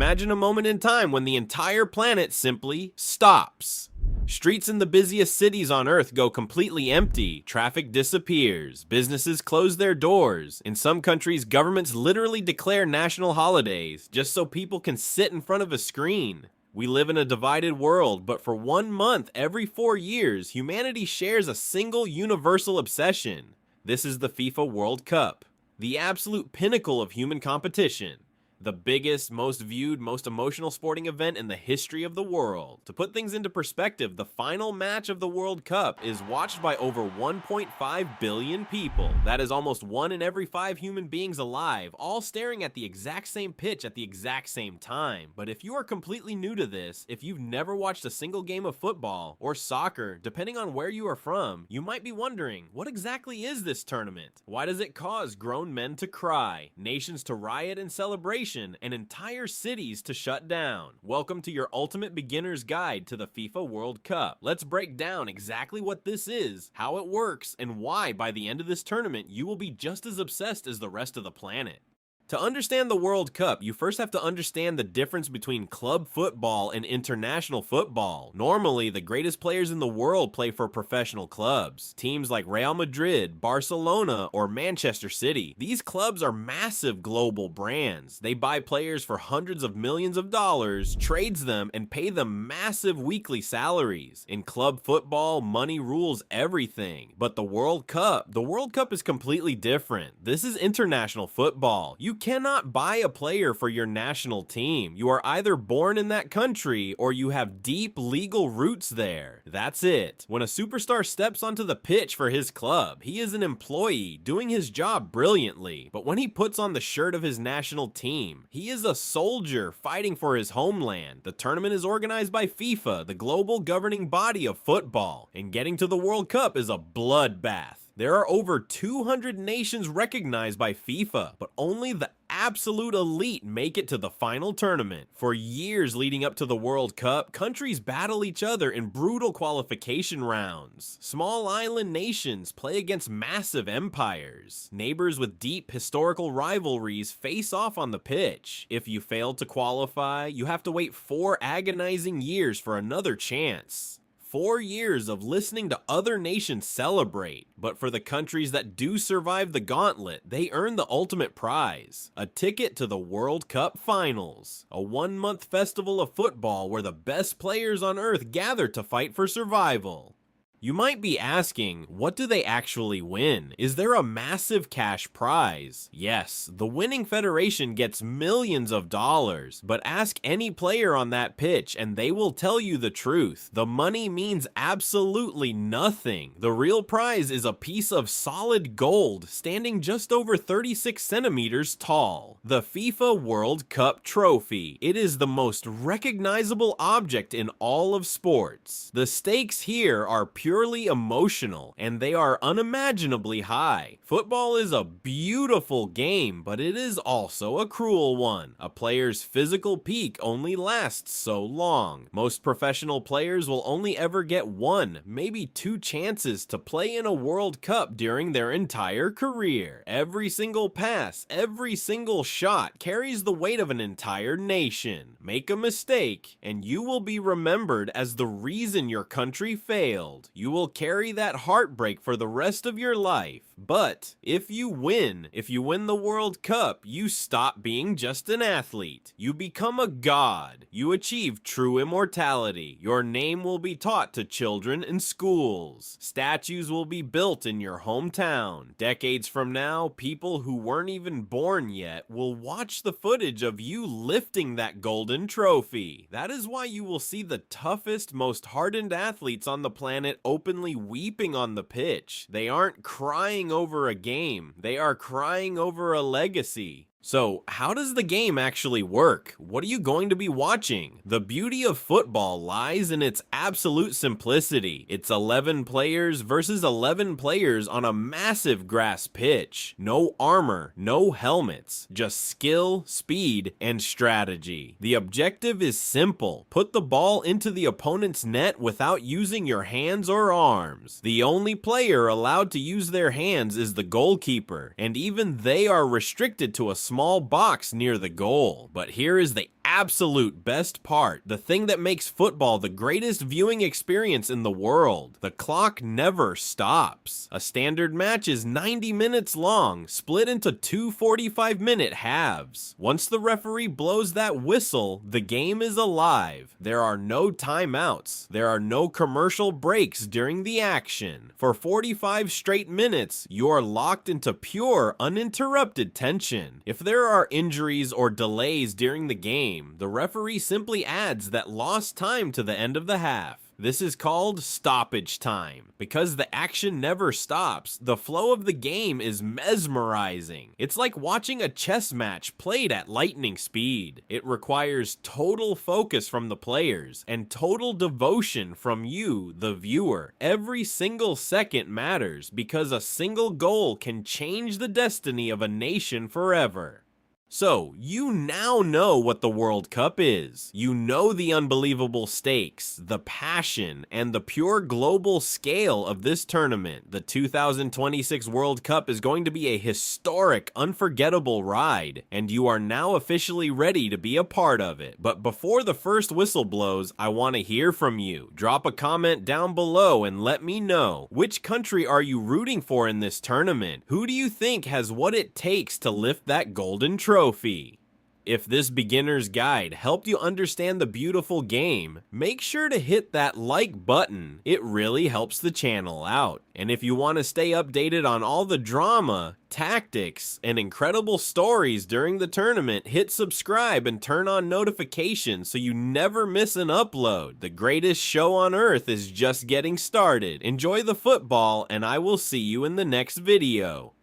Imagine a moment in time when the entire planet simply stops. Streets in the busiest cities on Earth go completely empty, traffic disappears, businesses close their doors. In some countries, governments literally declare national holidays just so people can sit in front of a screen. We live in a divided world, but for 1 month every 4 years, humanity shares a single universal obsession. This is the FIFA World Cup, the absolute pinnacle of human competition. The biggest, most viewed, most emotional sporting event in the history of the world. To put things into perspective, the final match of the World Cup is watched by over 1.5 billion people. That is almost 1 in every 5 human beings alive, all staring at the exact same pitch at the exact same time. But if you are completely new to this, if you've never watched a single game of football or soccer, depending on where you are from, you might be wondering, what exactly is this tournament? Why does it cause grown men to cry, nations to riot in celebration, and entire cities to shut down? Welcome to your ultimate beginner's guide to the FIFA World Cup. Let's break down exactly what this is, how it works, and why by the end of this tournament you will be just as obsessed as the rest of the planet. To understand the World Cup, you first have to understand the difference between club football and international football. Normally, the greatest players in the world play for professional clubs. Teams like Real Madrid, Barcelona, or Manchester City. These clubs are massive global brands. They buy players for hundreds of millions of dollars, trades them, and pay them massive weekly salaries. In club football, money rules everything. But the World Cup is completely different. This is international football. You cannot buy a player for your national team. You are either born in that country or you have deep legal roots there. That's it. When a superstar steps onto the pitch for his club, he is an employee doing his job brilliantly. But when he puts on the shirt of his national team, he is a soldier fighting for his homeland. The tournament is organized by FIFA, the global governing body of football, and getting to the World Cup is a bloodbath. There are over 200 nations recognized by FIFA, but only the absolute elite make it to the final tournament. For years leading up to the World Cup, countries battle each other in brutal qualification rounds. Small island nations play against massive empires. Neighbors with deep historical rivalries face off on the pitch. If you fail to qualify, you have to wait 4 agonizing years for another chance. 4 years of listening to other nations celebrate. But for the countries that do survive the gauntlet, they earn the ultimate prize, a ticket to the World Cup Finals, a 1-month festival of football where the best players on earth gather to fight for survival. You might be asking, what do they actually win? Is there a massive cash prize? Yes, the winning federation gets millions of dollars, but ask any player on that pitch and they will tell you the truth. The money means absolutely nothing. The real prize is a piece of solid gold standing just over 36 centimeters tall. The FIFA World Cup trophy. It is the most recognizable object in all of sports. The stakes here are purely emotional, and they are unimaginably high. Football is a beautiful game, but it is also a cruel one. A player's physical peak only lasts so long. Most professional players will only ever get 1, maybe 2 chances to play in a World Cup during their entire career. Every single pass, every single shot carries the weight of an entire nation. Make a mistake, and you will be remembered as the reason your country failed. You will carry that heartbreak for the rest of your life. But if you win the World Cup, you stop being just an athlete. You become a god. You achieve true immortality. Your name will be taught to children in schools. Statues will be built in your hometown. Decades from now, people who weren't even born yet will watch the footage of you lifting that golden trophy. That is why you will see the toughest, most hardened athletes on the planet openly weeping on the pitch. They aren't crying over a game. They are crying over a legacy. So, how does the game actually work? What are you going to be watching? The beauty of football lies in its absolute simplicity. It's 11 players versus 11 players on a massive grass pitch. No armor, no helmets, just skill, speed, and strategy. The objective is simple. Put the ball into the opponent's net without using your hands or arms. The only player allowed to use their hands is the goalkeeper, and even they are restricted to a small small box near the goal. But here is the absolute best part, the thing that makes football the greatest viewing experience in the world. The clock never stops. A standard match is 90 minutes long, split into two 45-minute halves. Once the referee blows that whistle, the game is alive. There are no timeouts. There are no commercial breaks during the action. For 45 straight minutes, you are locked into pure, uninterrupted tension. If there are injuries or delays during the game, the referee simply adds that lost time to the end of the half. This is called stoppage time. Because the action never stops, the flow of the game is mesmerizing. It's like watching a chess match played at lightning speed. It requires total focus from the players and total devotion from you, the viewer. Every single second matters because a single goal can change the destiny of a nation forever. So, you now know what the World Cup is. You know the unbelievable stakes, the passion, and the pure global scale of this tournament. The 2026 World Cup is going to be a historic, unforgettable ride, and you are now officially ready to be a part of it. But before the first whistle blows, I want to hear from you. Drop a comment down below and let me know. Which country are you rooting for in this tournament? Who do you think has what it takes to lift that golden trophy? If this beginner's guide helped you understand the beautiful game, make sure to hit that like button. It really helps the channel out. And if you want to stay updated on all the drama, tactics, and incredible stories during the tournament, hit subscribe and turn on notifications so you never miss an upload. The greatest show on earth is just getting started. Enjoy the football, and I will see you in the next video.